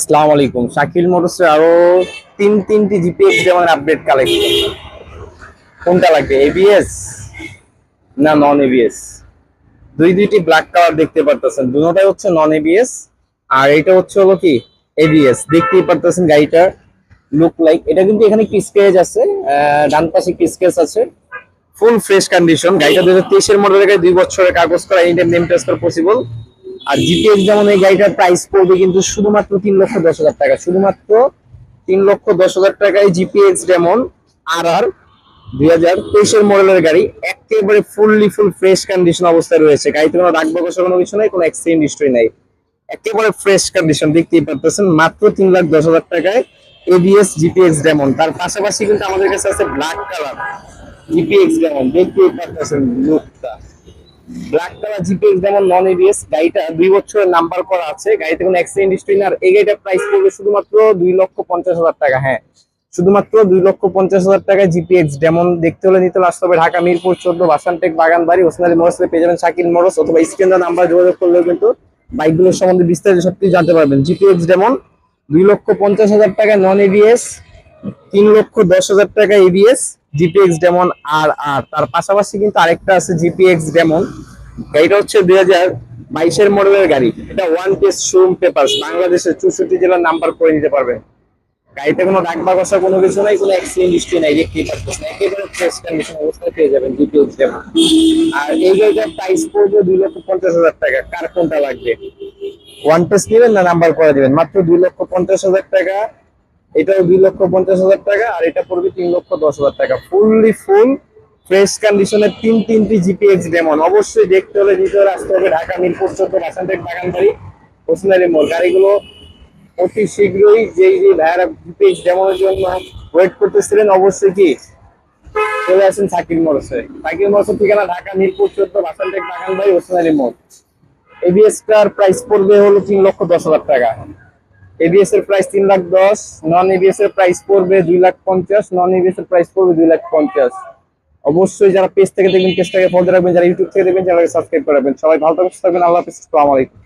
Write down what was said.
আসসালামু আলাইকুম। শাকিল মোটরসের আরো তিনটি জিপিএক্স যেমন আপডেট কালেকশন। কোনটা লাগবে, এবিএস না নন এবিএস? দুইটি ব্ল্যাক কালার দেখতে পারতেছেন, দুটোটাই হচ্ছে নন এবিএস আর এটা হচ্ছে হলো কি এবিএস। দেখতেই পারতেছেন গাড়িটা লুক লাইক, এটা কিন্তু এখানে কি স্ক্র্যাচ আছে, ডান পাশে কি স্ক্র্যাচ আছে। ফুল ফ্রেশ কন্ডিশন গাড়িটা, 2023 এর মডেলের গাড়ি, 2 বছরের কাগজ করা, any time name transfer possible. আর জিপিএক্স যেমন এই গাড়িটার প্রাইস পড়বে কিন্তু শুধুমাত্র 3,10,000 টাকা, শুধুমাত্র 3,10,000 টাকায় জিপিএক্স যেমন আর আর 2023 এর মডেলের গাড়ি, একেবারে ফুল ফ্রেশ কন্ডিশন অবস্থায় রয়েছে। গাড়িতে কোনো দাগ বকশা কোনো কিছু নাই, কোনো অ্যাক্সিডেন্ট হিস্ট্রি নাই, একেবারে ফ্রেশ কন্ডিশন। দেখতেই পারতেছেন মাত্র 3,10,000 টাকায় এবিএস জিপিএক্স ডেমন। তার পাশাপাশি কিন্তু আমাদের কাছে আছে ব্ল্যাক কালার জিপিএক্স ডেমন। দেখতেই পারতেছেন লুকটা, ব্ল্যাক কালার জিপিএক্স যেমন নন এবিএস। গাড়িটা 2 বছরের নাম্বার করা আছে, গাড়িতে কোনো অ্যাক্সিডেন্ট হিস্ট্রি না। আর এই গাড়িটার প্রাইস পড়বে শুধুমাত্র 2,50,000 টাকা। হ্যাঁ, শুধুমাত্র 2,50,000 টাকায় জিপিএক্স ডেমন। দেখতে হলে নিতে আসতে হবে ঢাকা মিরপুর 14, বাসানটেক বাগানবাড়ি, ওসমানী মোটরসে পেয়ে যাবেন শাকিল মোটরস, অথবা স্ক্রিনে নাম্বার যোগাযোগ করলেও কিন্তু বাইকগুলোর সম্বন্ধে বিস্তারিত সবকিছু জানতে পারবেন। জিপিএক্স ডেমন 2,50,000 টাকা নন এবিএস, 3,10,000 টাকা এবিএস জিপিএক্স ডেমন আর আর। তার পাশাপাশি কিন্তু আরেকটা আছে জিপিএক্স ডেমন। গাড়িটা হচ্ছে 2022 এর মডেলের গাড়ি। এটা ওয়ান পিস শোরুম পেপারস, বাংলাদেশের 64 জেলার নাম্বার করে নিতে পারবেন। গাড়িতে কোনো দাগ বা ঘষা কোনো কিছু নাই, কোনো অ্যাক্সিডেন্ট হিস্ট্রি নাই, দেখতেই পাচ্ছেন একেবারে ফ্রেশ কন্ডিশন অবস্থায় পেয়ে যাবেন জিপিএক্স ডেমন। আর এই গাড়িটার প্রাইস পড়বে 2,50,000 টাকা। কার কোনটা লাগবে, ওয়ান পিস নেবেন না নাম্বার করে দিবেন? মাত্র 2,50,000 টাকা। এটাও 2,50,000 টাকা, আর এটা পড়বে 3,10,000 টাকা। ফুল ফ্রেশ কন্ডিশনের তিনটি জিপিএক্স ডেমন। অবশ্যই দেখতে হলে নিতে হলে আসতে হবে ঢাকা মিরপুর 14, বাসানটেক বাগানবাড়ি, ওসমানী মোড়। গাড়িগুলো অতি শীঘ্রই যেই ভাইয়ারা জিপিএক্স ডেমনের জন্য ওয়েট করতেছিলেন, অবশ্যই কি চলে আসেন শাকিল মোটরসে। শাকিল মোটরসের ঠিকানা ঢাকা মিরপুর 14, বাসানটেক বাগানবাড়ি, ওসমানী মোড়। এবিএস টার প্রাইস পড়বে হলো 3,10,000 টাকা। এবিএস এর প্রাইস 3,10,000, নন এবিএস এর প্রাইস পড়বে 2,50,000, নন এবিএস এর প্রাইস পড়বে 2,50,000। অবশ্যই যারা পেজ থেকে দেখবেন পেজটাকে ফলো রাখবেন, যারা ইউটিউব থেকে দেখবেন যারা সাবস্ক্রাইব করে রাখবেন। সবাই ভালো থাকবেন, আল্লাহ হাফেজ, আসসালামু আলাইকুম।